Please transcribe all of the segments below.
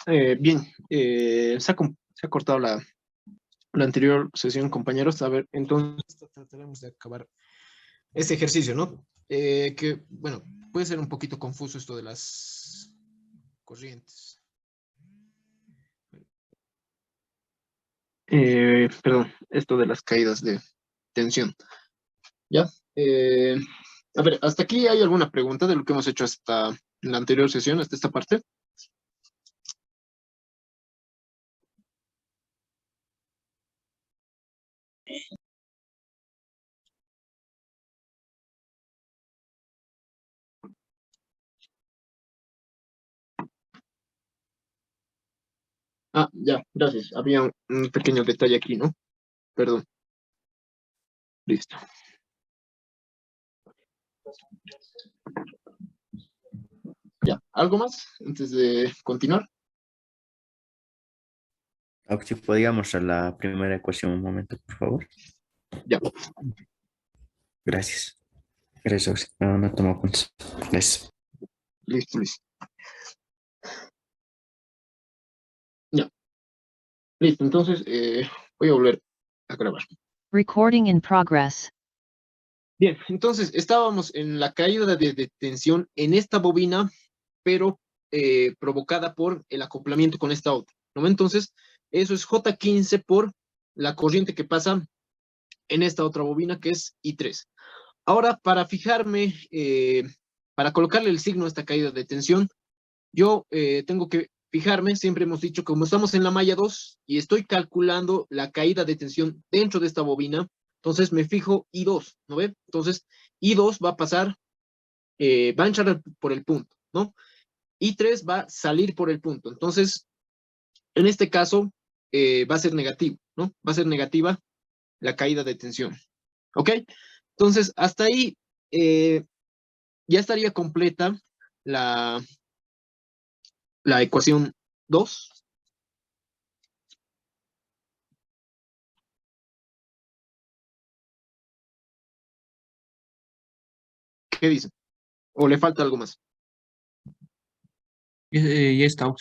Bien, se ha cortado la anterior sesión, compañeros. A ver, entonces trataremos de acabar este ejercicio, ¿no? Que, bueno, puede ser un poquito confuso esto de las corrientes. Perdón, esto de las caídas de tensión. ¿Ya? Eh, a ver, ¿hasta aquí hay alguna pregunta de lo que hemos hecho hasta la anterior sesión, hasta esta parte? Ah, ya, gracias. Había un pequeño detalle aquí, ¿no? Perdón. Listo. Ya, ¿algo más antes de continuar? Aunque si podíamos a la primera ecuación un momento, por favor. Ya, Gracias. Gracias. No, no tomo apuntes. Gracias. listo, listo. Ya, listo. Entonces, voy a volver a grabar. Recording in progress. Bien, entonces estábamos en la caída de tensión en esta bobina, pero provocada por el acoplamiento con esta otra, ¿no? Entonces, eso es J15 por la corriente que pasa en esta otra bobina que es I3. Ahora, para fijarme, para colocarle el signo a esta caída de tensión, yo tengo que fijarme, siempre hemos dicho, como estamos en la malla 2 y estoy calculando la caída de tensión dentro de esta bobina, entonces me fijo I2, ¿no ve? Entonces, I2 va a pasar, va a entrar por el punto, ¿no? I3 va a salir por el punto. Entonces, en este caso, va a ser negativo, ¿no? Va a ser negativa la caída de tensión, ¿ok? Entonces, hasta ahí ya estaría completa la, la ecuación 2. ¿Qué dicen? ¿O le falta algo más? Ya está.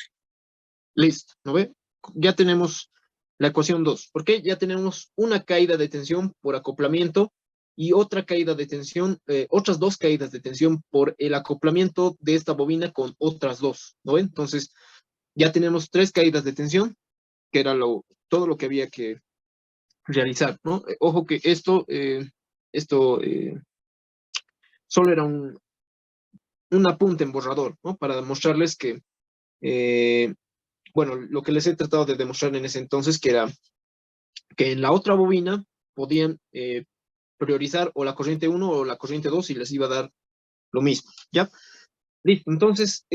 Listo, ¿no ve? Ya tenemos la ecuación 2. ¿Por qué? Ya tenemos una caída de tensión por acoplamiento y otra caída de tensión, otras dos caídas de tensión por el acoplamiento de esta bobina con otras dos, ¿no ven? Entonces, ya tenemos tres caídas de tensión, que era todo lo que había que realizar, ¿no? Ojo que esto solo era un apunte en borrador, ¿no? Para demostrarles que, bueno, lo que les he tratado de demostrar en ese entonces, que era que en la otra bobina podían priorizar o la corriente 1 o la corriente 2 y les iba a dar lo mismo, ¿ya? Listo, entonces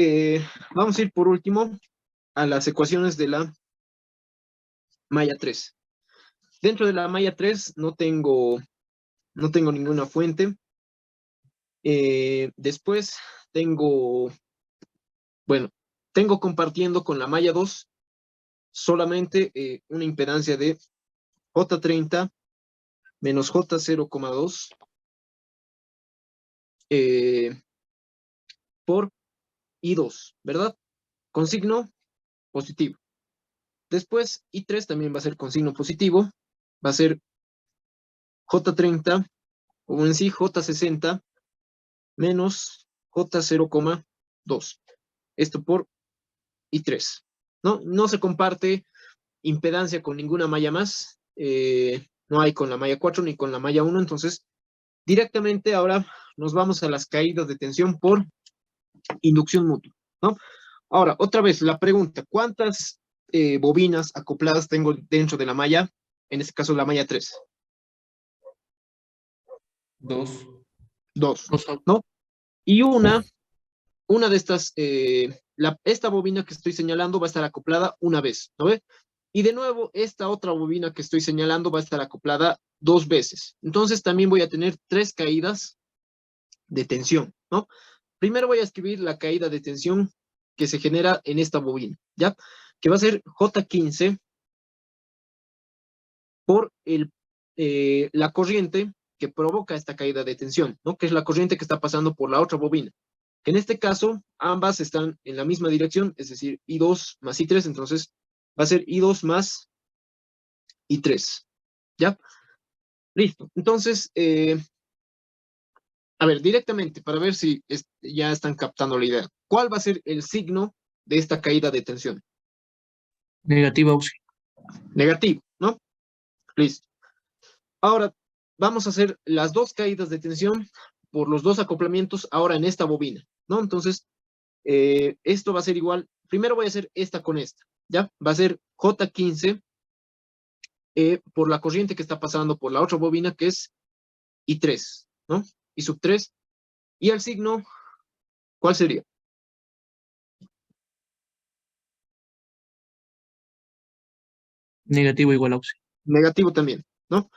vamos a ir por último a las ecuaciones de la malla 3. Dentro de la malla 3 no tengo ninguna fuente. Después tengo, bueno, tengo compartiendo con la malla 2 solamente una impedancia de J30 menos J0,2 por I2, ¿verdad? Con signo positivo. Después, I3 también va a ser con signo positivo, va a ser J30, o en sí J60, menos J0,2. Esto por I3, ¿no? No se comparte impedancia con ninguna malla más, no hay con la malla 4 ni con la malla 1, entonces directamente ahora nos vamos a las caídas de tensión por inducción mutua, ¿no? Ahora, otra vez la pregunta, ¿cuántas bobinas acopladas tengo dentro de la malla? En este caso, la malla 3. Dos. Dos, Dos son. ¿no? Y una de estas, esta bobina que estoy señalando va a estar acoplada una vez, ¿no ve? Y de nuevo, esta otra bobina que estoy señalando va a estar acoplada dos veces. Entonces también voy a tener tres caídas de tensión, ¿no? Primero voy a escribir la caída de tensión que se genera en esta bobina, ¿ya? Que va a ser J15 por la corriente que provoca esta caída de tensión, ¿no? Que es la corriente que está pasando por la otra bobina. que en este caso ambas están en la misma dirección, es decir, I2 más I3, entonces va a ser I2 más I3, ¿ya? Listo, entonces, a ver, directamente, para ver si ya están captando la idea, ¿cuál va a ser el signo de esta caída de tensión? Negativo, Auxi. Negativo, ¿no? Listo. Ahora, vamos a hacer las dos caídas de tensión por los dos acoplamientos ahora en esta bobina, ¿no? Entonces, esto va a ser igual, primero voy a hacer esta con esta, ¿ya? Va a ser J15 por la corriente que está pasando por la otra bobina, que es I3, ¿no? I sub 3. Y el signo, ¿cuál sería? Negativo igual, Auxi. Negativo también, ¿no?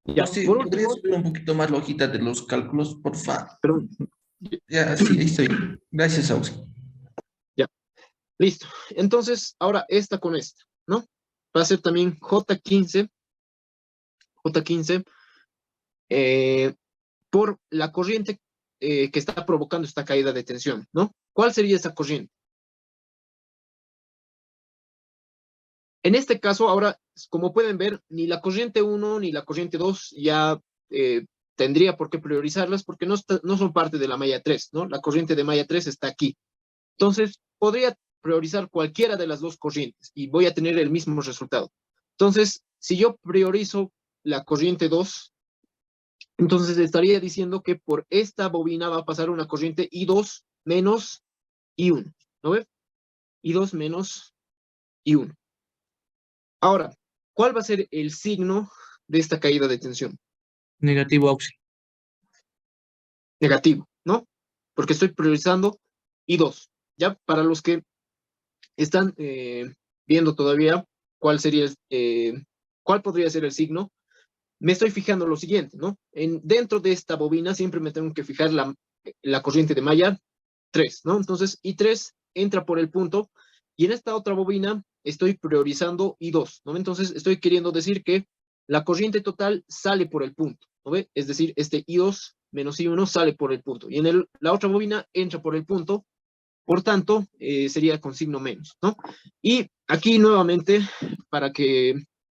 Ya, Auxi, por ¿podrías último, subir un poquito más la hojita de los cálculos, por favor? perdón, Ya, sí, ahí estoy. Gracias, Auxi. ya, listo. Entonces, ahora esta con esta, ¿no? Va a ser también J15 por la corriente que está provocando esta caída de tensión, ¿no? ¿Cuál sería esa corriente? En este caso, ahora, como pueden ver, ni la corriente 1 ni la corriente 2 ya tendría por qué priorizarlas porque no son parte de la malla 3, ¿no? La corriente de malla 3 está aquí. Entonces, podría priorizar cualquiera de las dos corrientes y voy a tener el mismo resultado. Entonces, si yo priorizo la corriente 2, entonces estaría diciendo que por esta bobina va a pasar una corriente I2 menos I1, ¿no ves? I2 menos I1. Ahora, ¿cuál va a ser el signo de esta caída de tensión? Negativo, Auxi. Negativo, ¿no? Porque estoy priorizando I2. Ya para los que están viendo todavía cuál sería cuál podría ser el signo, me estoy fijando lo siguiente, ¿no? Dentro de esta bobina siempre me tengo que fijar la corriente de malla 3, ¿no? Entonces I3 entra por el punto y en esta otra bobina estoy priorizando I2, ¿no? Entonces estoy queriendo decir que la corriente total sale por el punto, ¿no ve? Es decir, este I2 menos I1 sale por el punto y en la otra bobina entra por el punto, por tanto, sería con signo menos, ¿no? Y aquí nuevamente, para que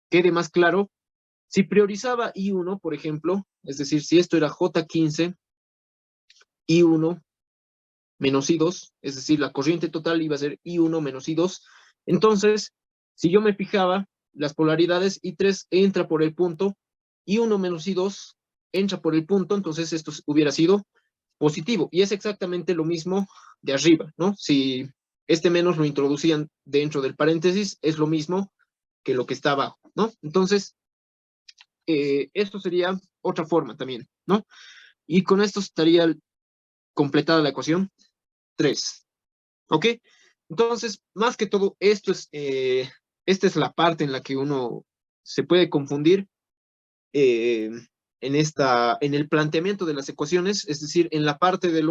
quede más claro, si priorizaba I1, por ejemplo, es decir, si esto era J15, I1 menos I2, es decir, la corriente total iba a ser I1 menos I2. Entonces, si yo me fijaba, las polaridades I3 entra por el punto, I1 menos I2 entra por el punto, entonces esto hubiera sido positivo. Y es exactamente lo mismo de arriba, ¿no? Si este menos lo introducían dentro del paréntesis, es lo mismo que lo que está abajo, ¿no? Entonces, esto sería otra forma también, ¿no? Y con esto estaría completada la ecuación 3. ¿Ok? Entonces, más que todo, esta es la parte en la que uno se puede confundir en el planteamiento de las ecuaciones, es decir, en la parte de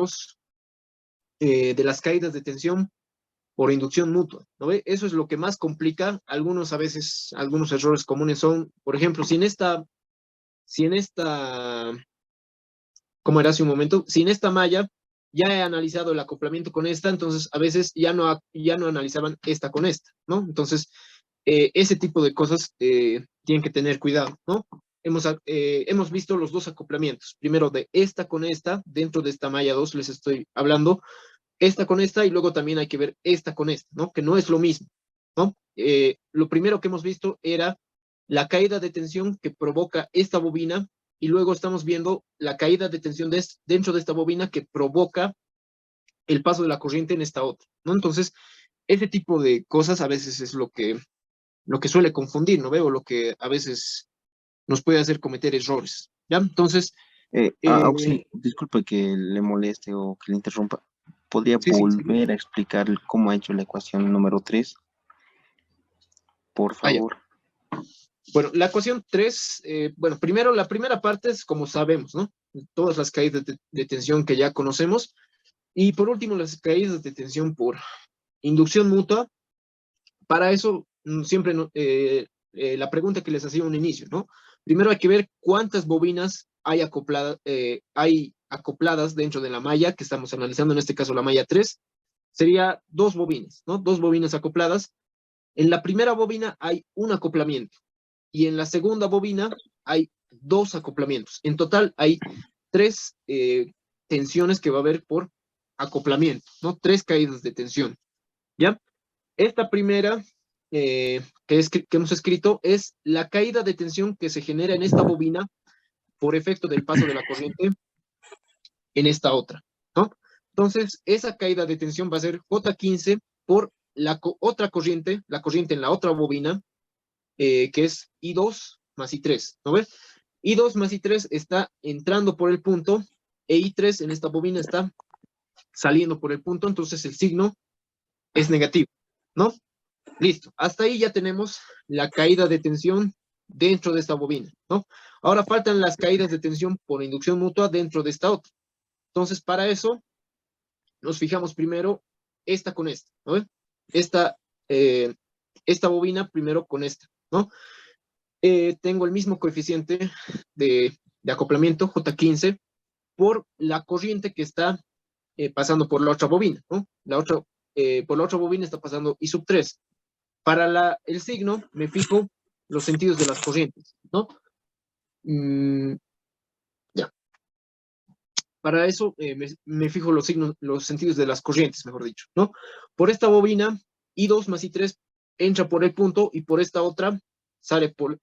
las caídas de tensión por inducción mutua, ¿no ve? Eso es lo que más complica. A veces, algunos errores comunes son, por ejemplo, si en esta, como era hace un momento, si en esta malla ya he analizado el acoplamiento con esta, entonces a veces ya no analizaban esta con esta, ¿no? Entonces, ese tipo de cosas tienen que tener cuidado, ¿no? Hemos visto los dos acoplamientos, primero de esta con esta, dentro de esta malla 2 les estoy hablando, esta con esta, y luego también hay que ver esta con esta, ¿no? Que no es lo mismo, ¿no? Lo primero que hemos visto era la caída de tensión que provoca esta bobina, y luego estamos viendo la caída de tensión dentro de esta bobina que provoca el paso de la corriente en esta otra, ¿no? Entonces, ese tipo de cosas a veces es lo que suele confundir, ¿no veo? Lo que a veces nos puede hacer cometer errores, ¿ya? Entonces, Auxi, disculpe que le moleste o que le interrumpa. ¿Podría sí, sí, sí. volver a explicar cómo ha hecho la ecuación número 3, por Ah, ya. favor? Bueno, la ecuación 3, bueno, primero, la primera parte es como sabemos, ¿no? Todas las caídas de tensión que ya conocemos. Y por último, las caídas de tensión por inducción mutua. Para eso, siempre la pregunta que les hacía un inicio, ¿no? Primero hay que ver cuántas bobinas hay acopladas, hay acopladas dentro de la malla que estamos analizando, en este caso la malla 3, sería dos bobinas, ¿no? Dos bobinas acopladas. En la primera bobina hay un acoplamiento y en la segunda bobina hay dos acoplamientos. En total hay tres tensiones que va a haber por acoplamiento, ¿no? Tres caídas de tensión, ¿ya? Esta primera que hemos escrito es la caída de tensión que se genera en esta bobina por efecto del paso de la corriente en esta otra, ¿no? Entonces, esa caída de tensión va a ser J15 por la otra corriente, la corriente en la otra bobina, que es I2 más I3, ¿no ves? I2 más I3 está entrando por el punto, e I3 en esta bobina está saliendo por el punto, entonces el signo es negativo, ¿no? Listo, hasta ahí ya tenemos la caída de tensión dentro de esta bobina, ¿no? Ahora faltan las caídas de tensión por inducción mutua dentro de esta otra. Entonces, para eso, nos fijamos primero esta con esta, ¿no? Esta bobina primero con esta, ¿no? Tengo el mismo coeficiente de acoplamiento, J15, por la corriente que está pasando por la otra bobina, ¿no? Por la otra bobina está pasando I sub 3. Para el signo, me fijo los sentidos de las corrientes, ¿no? Ya. Para eso me fijo los sentidos de las corrientes, mejor dicho, ¿no? Por esta bobina, I2 más I3 entra por el punto y por esta otra sale por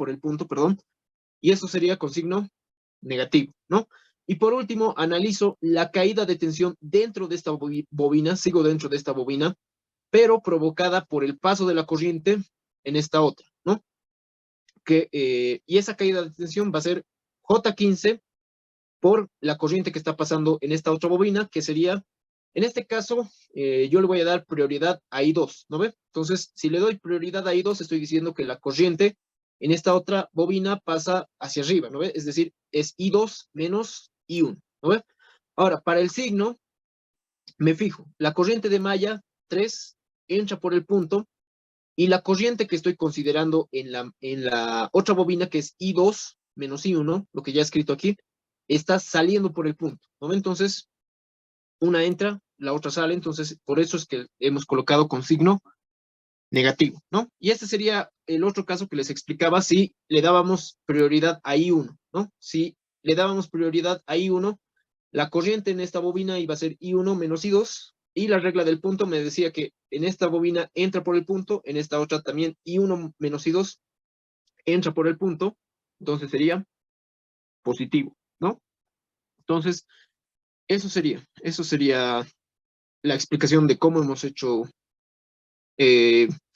el punto, perdón, y eso sería con signo negativo, ¿no? Y por último, analizo la caída de tensión dentro de esta bobina, sigo dentro de esta bobina, pero provocada por el paso de la corriente en esta otra, ¿no? Y esa caída de tensión va a ser J15 por la corriente que está pasando en esta otra bobina, que sería, en este caso, yo le voy a dar prioridad a I2, ¿no ve? Entonces, si le doy prioridad a I2, estoy diciendo que la corriente en esta otra bobina pasa hacia arriba, ¿no ve? Es decir, es I2 menos I1, ¿no ve? Ahora, para el signo, me fijo, la corriente de malla 3 entra por el punto, y la corriente que estoy considerando en la otra bobina, que es I2 menos I1, lo que ya he escrito aquí, está saliendo por el punto, ¿no? Entonces, una entra, la otra sale, entonces por eso es que hemos colocado con signo negativo, ¿no? Y este sería el otro caso que les explicaba si le dábamos prioridad a I1, ¿no? Si le dábamos prioridad a I1, la corriente en esta bobina iba a ser I1 menos I2, y la regla del punto me decía que en esta bobina entra por el punto, en esta otra también I1 menos I2 entra por el punto, entonces sería positivo, ¿no? Entonces, eso sería la explicación de cómo hemos hecho,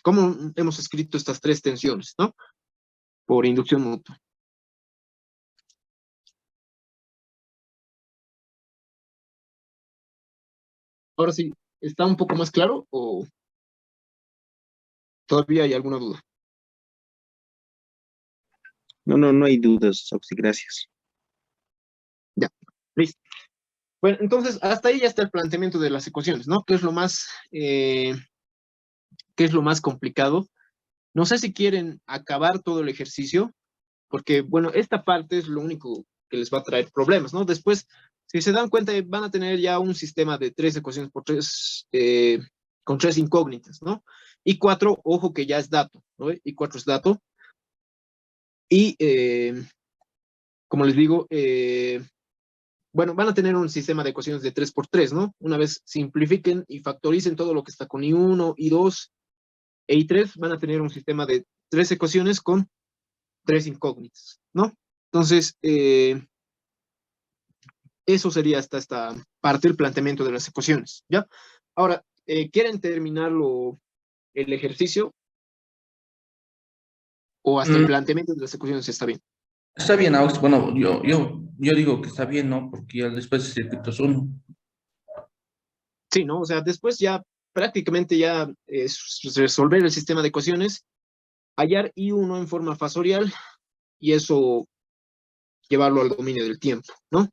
cómo hemos escrito estas tres tensiones, ¿no? Por inducción mutua. Ahora sí, ¿está un poco más claro o todavía hay alguna duda? No hay dudas, Oxy, gracias. Ya, listo. Bueno, entonces, hasta ahí ya está el planteamiento de las ecuaciones, ¿no? ¿Qué es lo más complicado? No sé si quieren acabar todo el ejercicio, porque, bueno, esta parte es lo único que les va a traer problemas, ¿no? Después, si se dan cuenta, van a tener ya un sistema de 3 ecuaciones por 3, con 3 incógnitas, ¿no? Y 4, ojo que ya es dato, ¿no? Y 4 es dato. Y, como les digo, bueno, van a tener un sistema de ecuaciones de 3 por 3, ¿no? Una vez simplifiquen y factoricen todo lo que está con I1, I2 e I3, van a tener un sistema de 3 ecuaciones con 3 incógnitas, ¿no? Entonces, eso sería hasta esta parte del planteamiento de las ecuaciones, ¿ya? Ahora, ¿quieren terminarlo el ejercicio? ¿O hasta el planteamiento de las ecuaciones está bien? Está bien, Aux. Bueno, yo digo que está bien, ¿no? Porque ya después de circuitos 1. Sí, ¿no? O sea, después ya prácticamente ya es resolver el sistema de ecuaciones, hallar I1 en forma fasorial y eso llevarlo al dominio del tiempo, ¿no?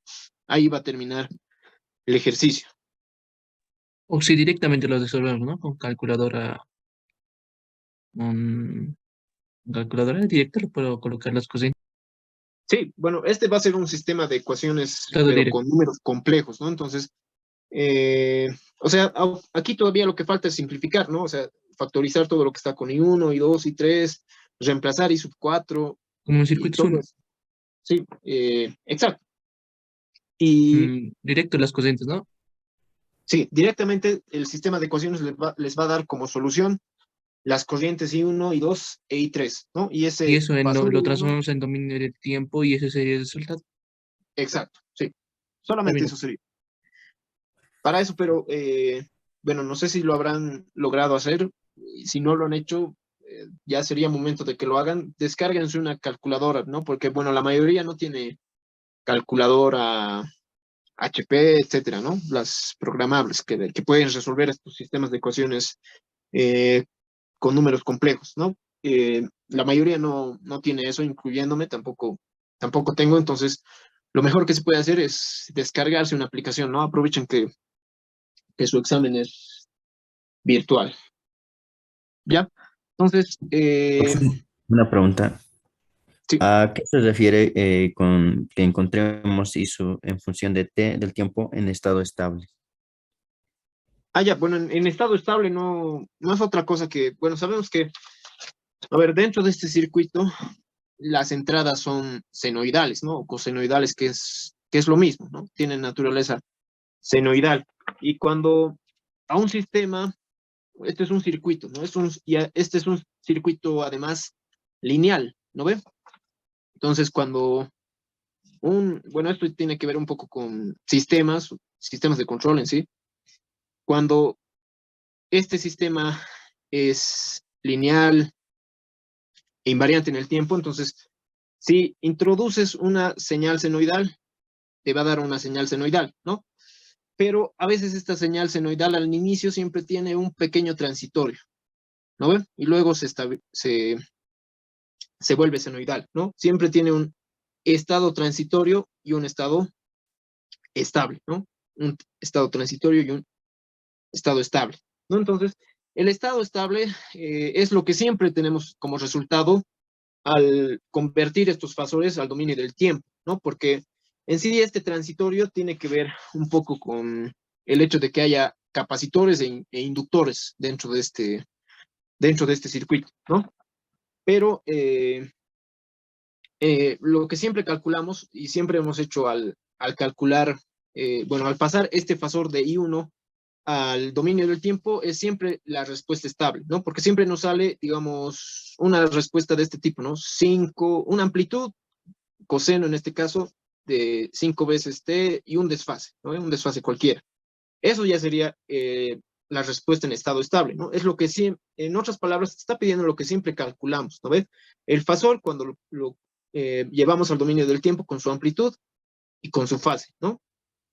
Ahí va a terminar el ejercicio. O si directamente lo resolvemos, ¿no? Con calculadora. Con calculadora directa lo puedo colocar las cosas. Sí, bueno, este va a ser un sistema de ecuaciones, Todo pero directo. con números complejos, ¿no? Entonces, eh, o sea, aquí todavía lo que falta es simplificar, ¿no? O sea, factorizar todo lo que está con I1, I2, I3, reemplazar I sub 4 Como un y circuito todo uno. eso. Sí, exacto. Y Directo las corrientes, ¿no? sí, directamente el sistema de ecuaciones les va a dar como solución las corrientes I1, I2 e I3, ¿no? Y Y ese eso fasor lo I1, transformamos en dominio del tiempo y ese sería el resultado. exacto, sí. Está Solamente bien. eso sería. Para eso, pero bueno, no sé si lo habrán logrado hacer. Y si no lo han hecho, ya sería momento de que lo hagan. Descárguense una calculadora, ¿no? Porque, bueno, la mayoría no tiene calculadora HP, etcétera, ¿no? Las programables que pueden resolver estos sistemas de ecuaciones eh, con números complejos, ¿no? La mayoría no tiene eso, incluyéndome, tampoco tengo, entonces lo mejor que se puede hacer es descargarse una aplicación, ¿no? Aprovechen que su examen es virtual, ¿ya? Entonces, Una pregunta. sí. ¿A qué se refiere con que encontremos ISO en función de t del tiempo en estado estable? Ah, ya, bueno, en estado estable no es otra cosa que, bueno, sabemos que, a ver, dentro de este circuito, las entradas son senoidales, ¿no? O cosenoidales, que es lo mismo, ¿no? Tienen naturaleza senoidal. Y cuando a un sistema, este es un circuito, ¿no? Este es un circuito además lineal, ¿no ve? Entonces, bueno, esto tiene que ver un poco con sistemas de control en sí. Cuando este sistema es lineal e invariante en el tiempo, entonces, si introduces una señal senoidal, te va a dar una señal senoidal, ¿no? Pero a veces esta señal senoidal al inicio siempre tiene un pequeño transitorio, ¿no ven? Y luego se vuelve senoidal, ¿no? Siempre tiene un estado transitorio y un estado estable, ¿no? Un estado transitorio y un estado estable, ¿no? Entonces, el estado estable es lo que siempre tenemos como resultado al convertir estos fasores al dominio del tiempo, ¿no? Porque en sí este transitorio tiene que ver un poco con el hecho de que haya capacitores e inductores dentro de este circuito, ¿no? Pero lo que siempre calculamos y siempre hemos hecho al calcular, bueno, al pasar este fasor de I1 al dominio del tiempo es siempre la respuesta estable, ¿no? Porque siempre nos sale, digamos, una respuesta de este tipo, ¿no? Una amplitud, coseno en este caso, de 5 veces t y un desfase, ¿no? Un desfase cualquiera. Eso ya sería la respuesta en estado estable, ¿no? Es lo que siempre, en otras palabras, te está pidiendo lo que siempre calculamos, ¿no ves? El fasor, cuando lo llevamos al dominio del tiempo con su amplitud y con su fase, ¿no?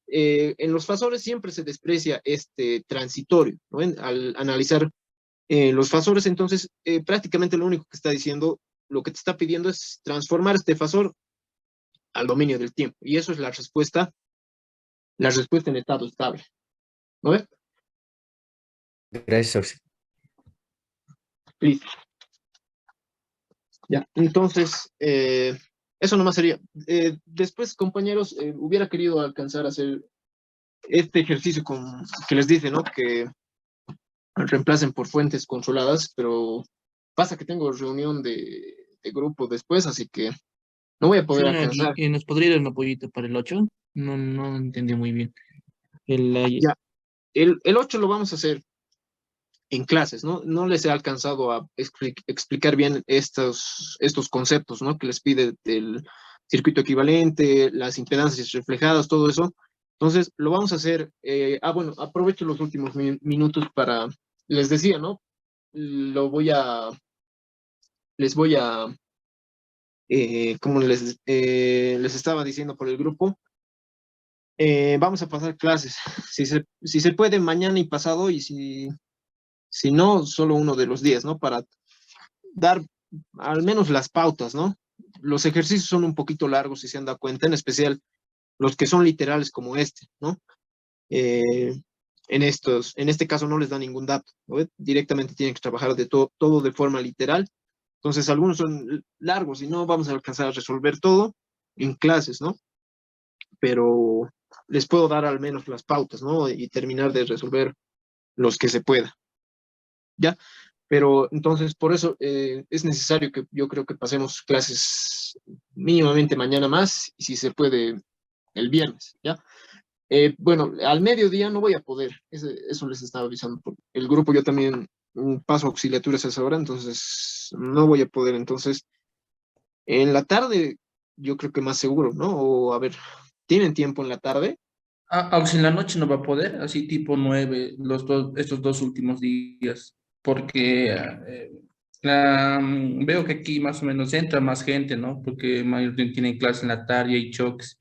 En los fasores siempre se desprecia este transitorio, ¿no? Al analizar los fasores, entonces, prácticamente lo único que está diciendo, lo que te está pidiendo es transformar este fasor al dominio del tiempo. Y eso es la respuesta en estado estable, ¿no ves? Gracias, Oxy. Listo. Ya, entonces, eso nomás sería. Después, compañeros, hubiera querido alcanzar a hacer este ejercicio que les dice, ¿no? Que reemplacen por fuentes controladas, pero pasa que tengo reunión de grupo después, así que no voy a Sí, poder alcanzar. ¿nos podría dar un apoyito para el 8? No entendí muy bien. Ya, el 8 lo vamos a hacer en clases, ¿no? No les he alcanzado a explicar bien estos conceptos, ¿no? Que les pide el circuito equivalente, las impedancias reflejadas, todo eso. Entonces, lo vamos a hacer. Bueno, aprovecho los últimos minutos les decía, ¿no? Les voy a, como les estaba diciendo por el grupo, vamos a pasar clases. Si se puede, mañana y pasado, y si no, solo uno de los días, ¿no? Para dar al menos las pautas, ¿no? Los ejercicios son un poquito largos, si se han dado cuenta, en especial los que son literales como este, ¿no? Eh, en este caso no les da ningún dato, ¿no? Directamente tienen que trabajar todo de forma literal. Entonces, algunos son largos y no vamos a alcanzar a resolver todo. en clases, ¿no? Pero les puedo dar al menos las pautas, ¿no? Y terminar de resolver los que se pueda, ¿ya? Pero entonces, por eso es necesario que yo creo que pasemos clases mínimamente mañana más y si se puede el viernes, ¿ya? Bueno, al mediodía no voy a poder, eso les estaba avisando. Por el grupo yo también paso auxiliaturas a esa hora, entonces no voy a poder. Entonces, en la tarde yo creo que más seguro, ¿no? O a ver, ¿tienen tiempo en la tarde? Ah, si en la noche no va a poder, así tipo 9, estos dos últimos días, porque veo que aquí más o menos entra más gente, ¿no? Porque mayormente tienen clase en la tarde y choques.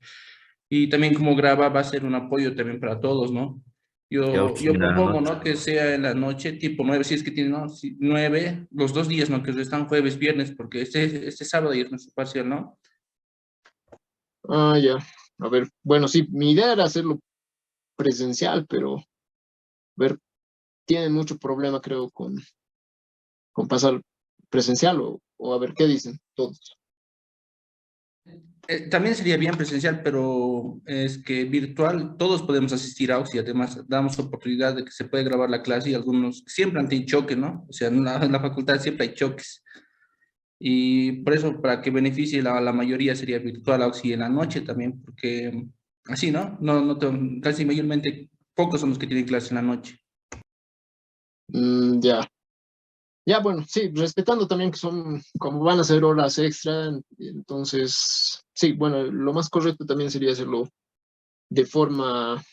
Y también como graba va a ser un apoyo también para todos, ¿no? Creo Yo que en la propongo, noche. ¿no? Que sea en la noche, tipo 9 si es que tienen, ¿no? 9, los 2 días, ¿no? Que están jueves, viernes, porque este sábado ya es nuestro parcial, ¿no? Ah, ya. A ver, bueno, sí, mi idea era hacerlo presencial, pero a ver, tienen mucho problema, creo, con pasar presencial o a ver qué dicen todos. También sería bien presencial, pero es que virtual todos podemos asistir a Auxi, además damos oportunidad de que se puede grabar la clase y algunos siempre ante choque, ¿no? O sea, en la facultad siempre hay choques y por eso para que beneficie la mayoría sería virtual Auxi en la noche también, porque así, ¿no? Casi mayormente pocos son los que tienen clase en la noche. Ya. Ya, bueno, sí, respetando también que son, como van a ser horas extra, entonces, sí, bueno, lo más correcto también sería hacerlo de forma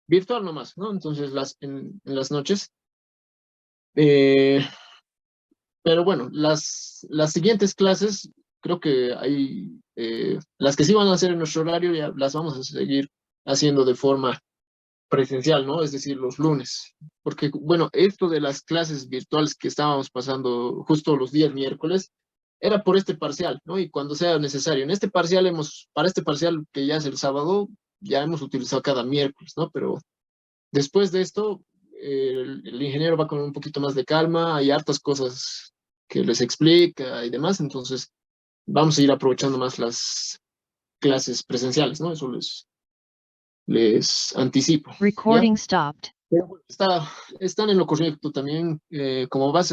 virtual nomás, ¿no? Entonces, en las noches. Eh, pero bueno, las siguientes clases, creo que hay, las que sí van a hacer en nuestro horario, ya las vamos a seguir haciendo de forma presencial, ¿no? Es decir, los lunes. Porque, bueno, esto de las clases virtuales que estábamos pasando justo los días miércoles, era por este parcial, ¿no? Y cuando sea necesario. Para este parcial que ya es el sábado, ya hemos utilizado cada miércoles, ¿no? Pero después de esto, el ingeniero va con un poquito más de calma, hay hartas cosas que les explica y demás, entonces vamos a ir aprovechando más las clases presenciales, ¿no? Eso les anticipo, ¿ya? Recording stopped. Pero bueno, están en lo correcto también, como va a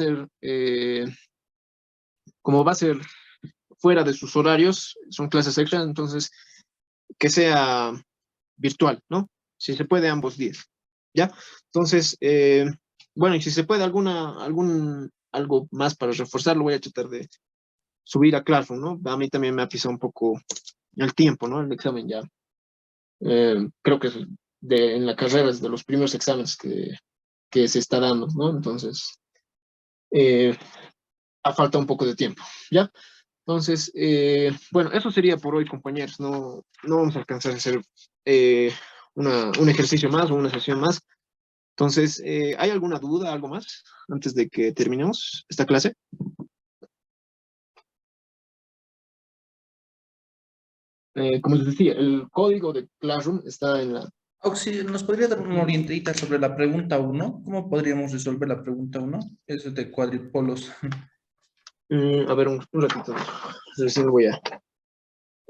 ser fuera de sus horarios, son clases extra, entonces que sea virtual, ¿no? Si se puede ambos días, ¿ya? Entonces, bueno, y si se puede algo más para reforzarlo, voy a tratar de subir a Classroom, ¿no? A mí también me ha pisado un poco el tiempo, ¿no? El examen ya. Creo que en la carrera es de los primeros exámenes que se está dando, ¿no? Entonces, eh, a falta un poco de tiempo, ¿ya? Entonces, bueno, eso sería por hoy, compañeros. No vamos a alcanzar a hacer eh, un ejercicio más o una sesión más. Entonces, ¿hay alguna duda, algo más antes de que terminemos esta clase? Como les decía, el código de Classroom está en la... Auxi, ¿nos podría dar una orientadita sobre la pregunta uno? ¿Cómo podríamos resolver la pregunta uno? Eso de cuadripolos. A ver, un ratito. Recién lo voy a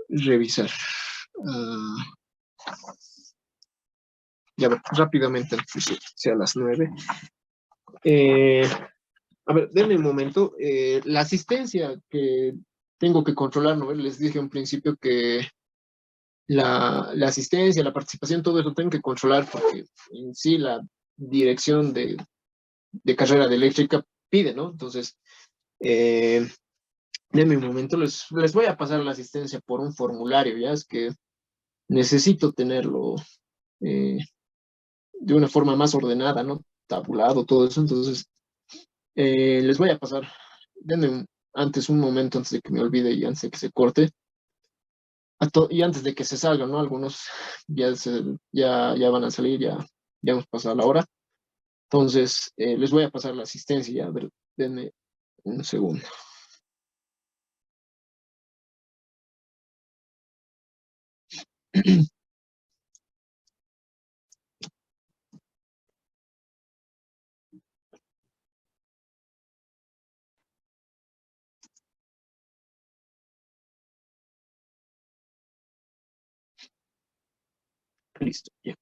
revisar. Ah, ya ver, rápidamente, antes de que sea las 9. Eh, a ver, denme un momento. La asistencia que tengo que controlar, ¿no? Les dije en principio que la asistencia, la participación, todo eso tengo que controlar porque en sí la dirección de carrera de eléctrica pide, ¿no? Entonces, eh, denme un momento, les voy a pasar la asistencia por un formulario, ya es que necesito tenerlo eh, de una forma más ordenada, ¿no? Tabulado, todo eso, entonces les voy a pasar, antes un momento antes de que me olvide y antes de que se corte. Y antes de que se salgan, ¿no? Algunos ya van a salir, ya hemos pasado la hora. Entonces, les voy a pasar la asistencia, ya, a ver, denme un segundo. Listo, ya.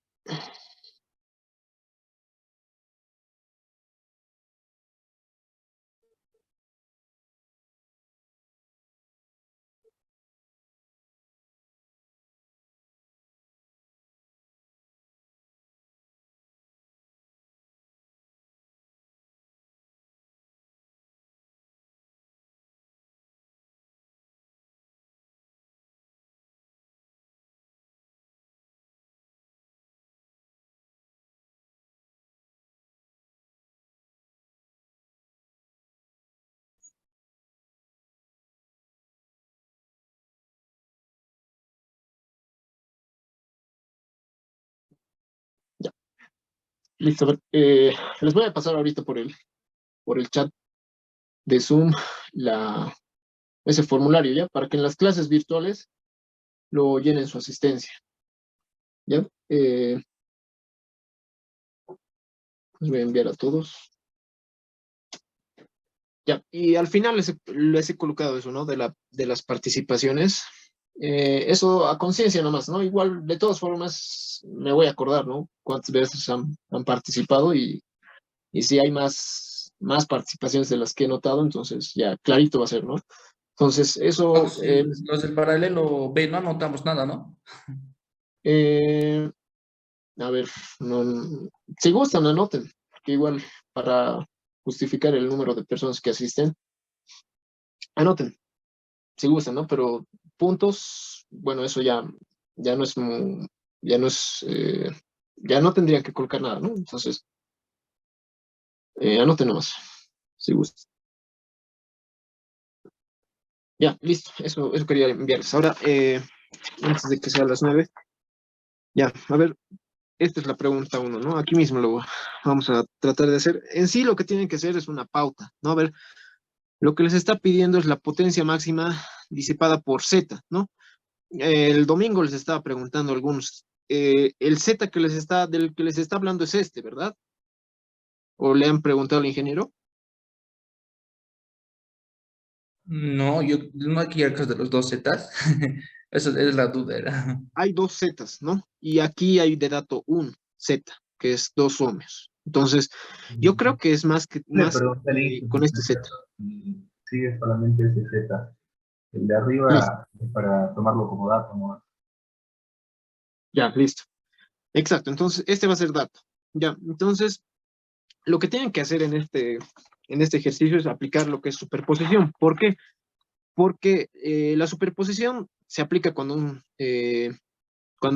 Ya. Listo, a ver, les voy a pasar ahorita por el chat de Zoom ese formulario, ¿ya? Para que en las clases virtuales lo llenen su asistencia, ¿ya? Les voy a enviar a todos. Ya, y al final les he colocado eso, ¿no? De las participaciones. Eso a conciencia nomás, ¿no? Igual, de todas formas, me voy a acordar, ¿no? Cuántas veces han participado y si hay más participaciones de las que he notado, entonces ya clarito va a ser, ¿no? Entonces, eso, Los del paralelo B no anotamos nada, ¿no? eh, a ver, si gustan, anoten, que igual para justificar el número de personas que asisten, anoten, si gustan, ¿no? Pero puntos, bueno, eso ya no es, ya no es, ya no tendrían que colocar nada, ¿no? Entonces, anoten nomás, si gustan. Ya, listo, eso quería enviarles. Ahora, antes de que sea las 9, ya, a ver, esta es la pregunta uno, ¿no? Aquí mismo lo vamos a tratar de hacer. En sí, lo que tienen que hacer es una pauta, ¿no? A ver, lo que les está pidiendo es la potencia máxima disipada por Z, ¿no? El domingo les estaba preguntando a algunos, el Z del que les está hablando es este, ¿verdad? ¿O le han preguntado al ingeniero? No, yo no hay que ir de los dos zetas. Esa es la duda, era. Hay dos Zetas, ¿no? Y aquí hay de dato un Z, que es 2 ohmios. Entonces, yo creo que es Le más pregunté al Inicio, con este Z. y sigue solamente ese Z. El de Listo, arriba es para tomarlo como dato, ¿no? ya, listo. Exacto, entonces este va a ser dato. Ya, entonces lo que tienen que hacer en este ejercicio es aplicar lo que es superposición. ¿Por qué? Porque la superposición se aplica cuando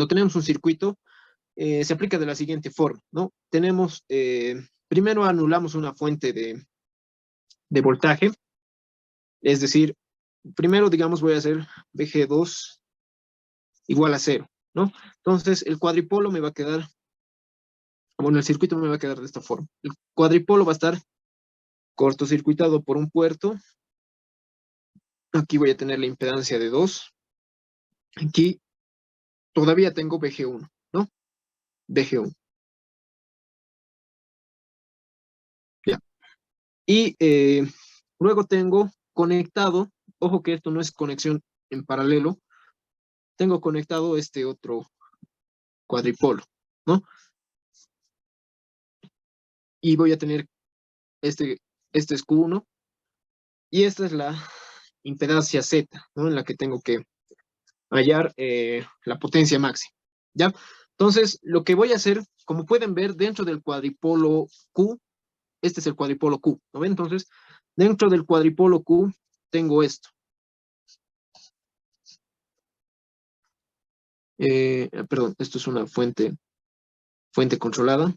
tenemos un circuito, se aplica de la siguiente forma, ¿no? Primero anulamos una fuente de voltaje, es decir, primero, digamos, voy a hacer VG2 igual a 0, ¿no? Entonces, el cuadripolo me va a quedar, bueno, el circuito me va a quedar de esta forma. El cuadripolo va a estar cortocircuitado por un puerto. Aquí voy a tener la impedancia de 2. Aquí todavía tengo VG1, ¿no? VG1. Ya. Y luego tengo conectado, ojo que esto no es conexión en paralelo, tengo conectado este otro cuadripolo, ¿no? Y voy a tener este es Q1 y esta es la impedancia Z, ¿no? En la que tengo que hallar la potencia máxima, ¿ya? Entonces, lo que voy a hacer, como pueden ver, dentro del cuadripolo Q, este es el cuadripolo Q, ¿no ven? Entonces, dentro del cuadripolo Q tengo esto. Perdón, esto es una fuente controlada.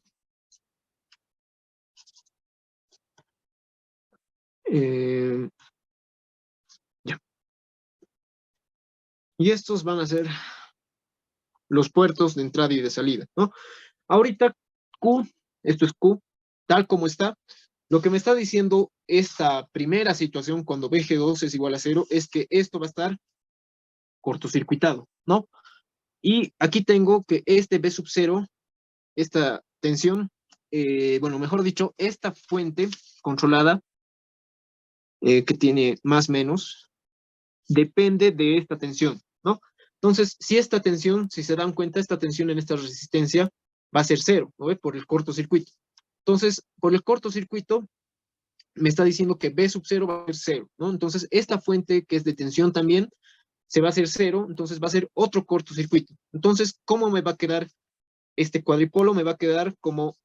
Ya. Y estos van a ser los puertos de entrada y de salida, ¿no? Ahorita Q, esto es Q, tal como está. Lo que me está diciendo esta primera situación cuando VG2 es igual a 0 es que esto va a estar cortocircuitado, ¿no? Y aquí tengo que este B sub 0, esta tensión, bueno, mejor dicho, esta fuente controlada que tiene más menos, depende de esta tensión, ¿no? Entonces, si esta tensión, si se dan cuenta, esta tensión en esta resistencia va a ser cero, ¿no ve? Por el cortocircuito. Entonces, por el cortocircuito, me está diciendo que B sub 0 va a ser cero, ¿no? Entonces, esta fuente que es de tensión también se va a hacer cero, entonces va a ser otro cortocircuito. Entonces, ¿cómo me va a quedar este cuadripolo? Me va a quedar como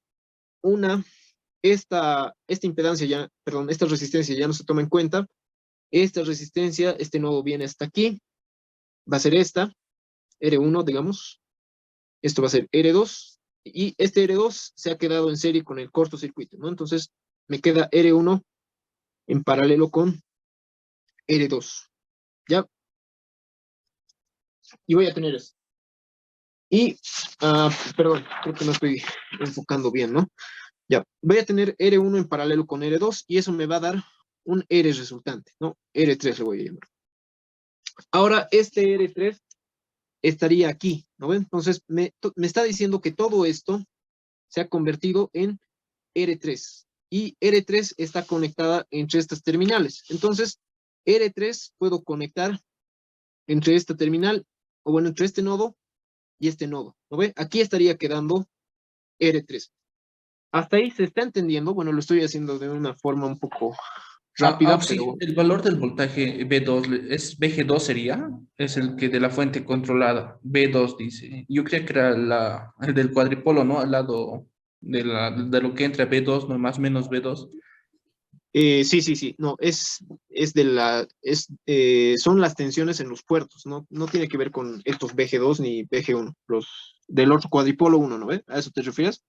esta impedancia ya, perdón, esta resistencia ya no se toma en cuenta. Esta resistencia, este nodo viene hasta aquí, va a ser esta, R1, digamos. Esto va a ser R2, y este R2 se ha quedado en serie con el cortocircuito, ¿no? Entonces, me queda R1 en paralelo con R2, ¿ya? Y voy a tener esto. Y, perdón, creo que no estoy enfocando bien, ¿no? Ya, voy a tener R1 en paralelo con R2, y eso me va a dar un R resultante, ¿no? R3 le voy a llamar. Ahora, este R3 estaría aquí, ¿no ven? Entonces, me está diciendo que todo esto se ha convertido en R3, y R3 está conectada entre estas terminales. Entonces, R3 puedo conectar entre esta terminal, o bueno, entre este nodo y este nodo, ¿no ve? Aquí estaría quedando R3. Hasta ahí se está entendiendo. Bueno, lo estoy haciendo de una forma un poco rápida, Sí, pero el valor del voltaje B2 es BG2 sería, es el que de la fuente controlada, B2 dice. Yo creía que era el del cuadripolo, ¿no? Al lado de lo que entra B2, no más menos B2. sí, no, son las tensiones en los puertos, ¿no? No tiene que ver con estos BG2 ni BG1, los del otro cuadripolo 1, ¿no ve? ¿A eso te refieres?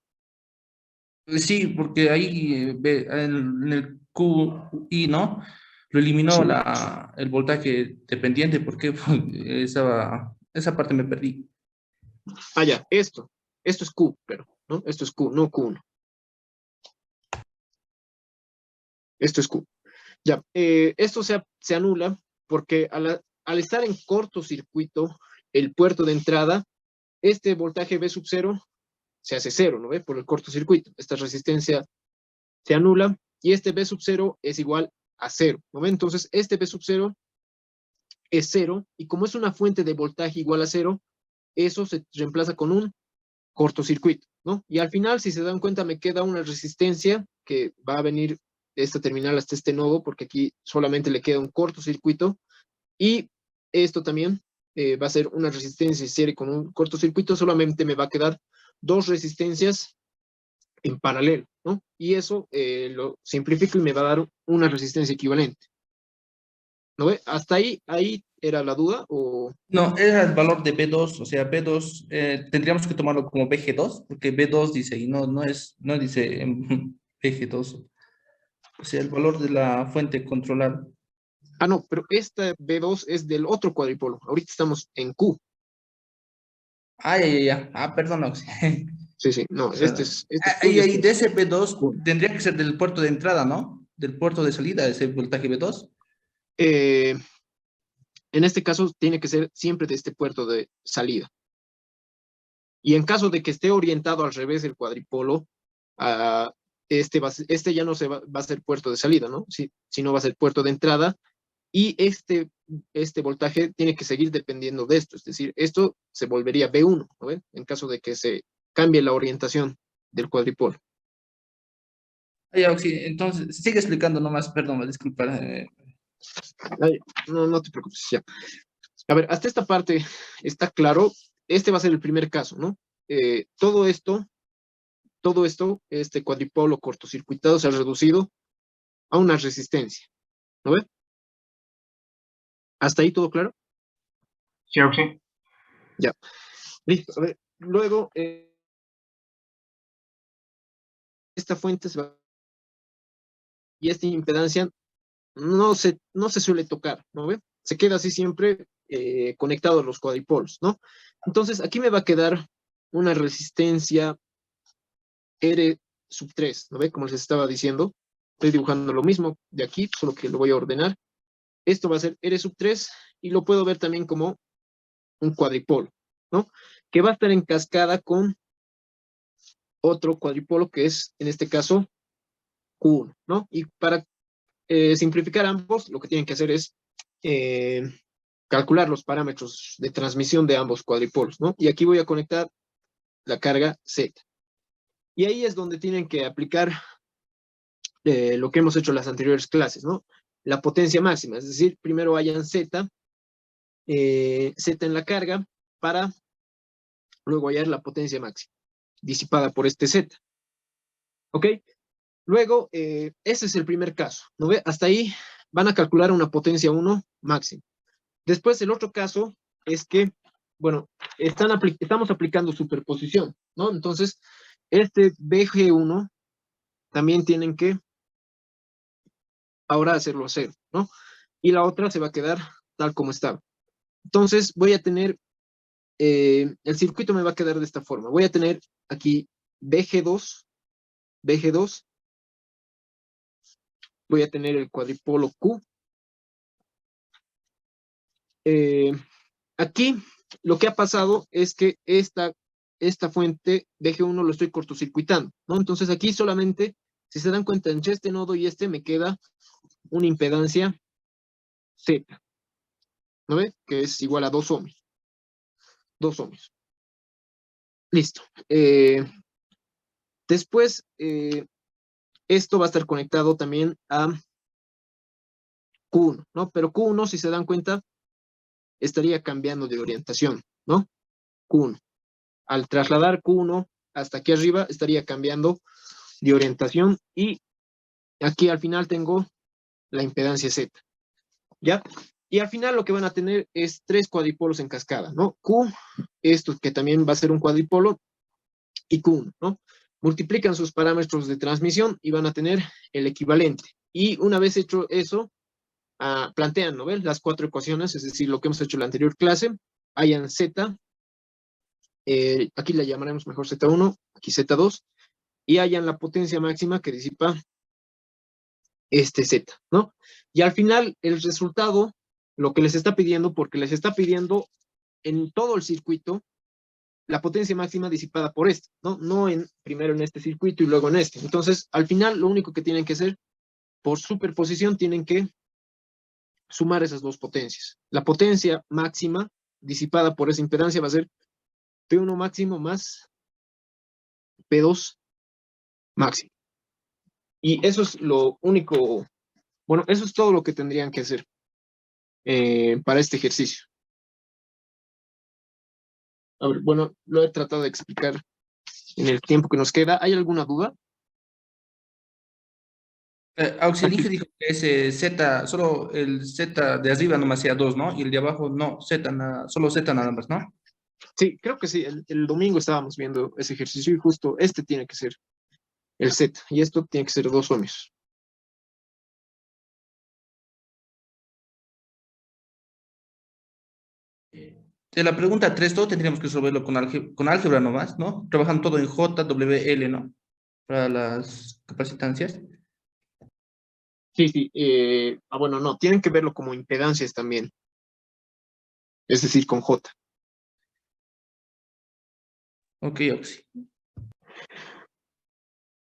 Sí, porque ahí en el QI, ¿no? Lo eliminó Sí. el voltaje dependiente, porque esa parte me perdí. Ya, esto es Q, pero, ¿no? Esto es Q, no Q1. Esto es Q. Ya, esto se anula porque al estar en cortocircuito, el puerto de entrada, este voltaje V sub 0 se hace cero, ¿no ve? Por el cortocircuito. Esta resistencia se anula y este V sub 0 es igual a cero, ¿no ve? Entonces, este V sub 0 es cero, y como es una fuente de voltaje igual a cero, eso se reemplaza con un cortocircuito, ¿no? Y al final, si se dan cuenta, me queda una resistencia que va a venir de esta terminal hasta este nodo, porque aquí solamente le queda un cortocircuito, y esto también va a ser una resistencia serie con un cortocircuito, solamente me va a quedar dos resistencias en paralelo, ¿no? Y eso lo simplifico y me va a dar una resistencia equivalente. ¿No ve? ¿Hasta ahí era la duda? O... No, era el valor de B2, o sea, B2 tendríamos que tomarlo como BG2, porque B2 dice, y no dice BG2, o sea, el valor de la fuente controlada. No, pero esta B2 es del otro cuadripolo. Ahorita estamos en Q. Ya. Perdón, Oxy. Sí, no, este es Q y Y este de es ese B2 Q. tendría que ser del puerto de entrada, ¿no? Del puerto de salida, ese voltaje B2. Eh, en este caso tiene que ser siempre de este puerto de salida. Y en caso de que esté orientado al revés del cuadripolo, este ya no va a ser puerto de salida, ¿no? Sino va a ser puerto de entrada, y este voltaje tiene que seguir dependiendo de esto, es decir, esto se volvería B1, ¿no ven? En caso de que se cambie la orientación del cuadripolo. Ya, Oxy, entonces, sigue explicando nomás, perdón, disculpa. No te preocupes, ya. A ver, hasta esta parte está claro. Este va a ser el primer caso, ¿no? Todo esto, este cuadripolo cortocircuitado se ha reducido a una resistencia, ¿no ve? ¿Hasta ahí todo claro? Sí, Oxy. Ya, listo. A ver, luego, esta fuente se va, y esta impedancia no se suele tocar, ¿no ve? Se queda así siempre conectado a los cuadripolos, ¿no? Entonces, aquí me va a quedar una resistencia R sub 3, ¿no ve? Como les estaba diciendo, estoy dibujando lo mismo de aquí, solo que lo voy a ordenar. Esto va a ser R sub 3, y lo puedo ver también como un cuadripolo, ¿no? Que va a estar en cascada con otro cuadripolo que es, en este caso, Q1, ¿no? Y para simplificar ambos, lo que tienen que hacer es calcular los parámetros de transmisión de ambos cuadripolos, ¿no? Y aquí voy a conectar la carga Z. Y ahí es donde tienen que aplicar lo que hemos hecho en las anteriores clases, ¿no? La potencia máxima, es decir, primero hayan Z en la carga para luego hallar la potencia máxima disipada por este Z. ¿Ok? Luego, ese es el primer caso, ¿no ve? Hasta ahí van a calcular una potencia 1 máxima. Después, el otro caso es que, bueno, estamos aplicando superposición, ¿no? Entonces, este BG1 también tienen que ahora hacerlo a 0, ¿no? Y la otra se va a quedar tal como estaba. Entonces, voy a tener, el circuito me va a quedar de esta forma. Voy a tener aquí BG2, voy a tener el cuadripolo Q. Aquí lo que ha pasado es que esta fuente BG1 lo estoy cortocircuitando, ¿no? Entonces aquí solamente, si se dan cuenta, entre este nodo y este me queda una impedancia Z, ¿no ve? Que es igual a 2 ohms. 2 ohms. Listo. Después, esto va a estar conectado también a Q1, ¿no? Pero Q1, si se dan cuenta, estaría cambiando de orientación, ¿no? Q1. Al trasladar Q1 hasta aquí arriba, estaría cambiando de orientación y aquí al final tengo la impedancia Z, ¿ya? Y al final lo que van a tener es 3 cuadripolos en cascada, ¿no? Q, esto que también va a ser un cuadripolo, y Q1, ¿no? Multiplican sus parámetros de transmisión y van a tener el equivalente. Y una vez hecho eso, plantean, ¿no ven? Las 4 ecuaciones, es decir, lo que hemos hecho en la anterior clase, hayan Z, aquí la llamaremos mejor Z1, aquí Z2, y hayan la potencia máxima que disipa este Z, ¿no? Y al final, el resultado, lo que les está pidiendo, porque les está pidiendo en todo el circuito, la potencia máxima disipada por este, ¿no? No primero en este circuito y luego en este. Entonces, al final, lo único que tienen que hacer, por superposición, tienen que sumar esas dos potencias. La potencia máxima disipada por esa impedancia va a ser P1 máximo más P2 máximo. Y eso es lo único, bueno, eso es todo lo que tendrían que hacer para este ejercicio. A ver, bueno, lo he tratado de explicar en el tiempo que nos queda. ¿Hay alguna duda? Auxilio dijo que ese Z, solo el Z de arriba nomás sea 2, ¿no? Y el de abajo no, solo Z nada más, ¿no? Sí, creo que sí. El domingo estábamos viendo ese ejercicio y justo este tiene que ser el Z y esto tiene que ser 2 ohmios. De la pregunta 3, todo tendríamos que resolverlo con álgebra nomás, ¿no? Trabajando todo en JWL, ¿no? Para las capacitancias. Sí, sí. Bueno, no, tienen que verlo como impedancias también. Es decir, con J. Ok, Auxi.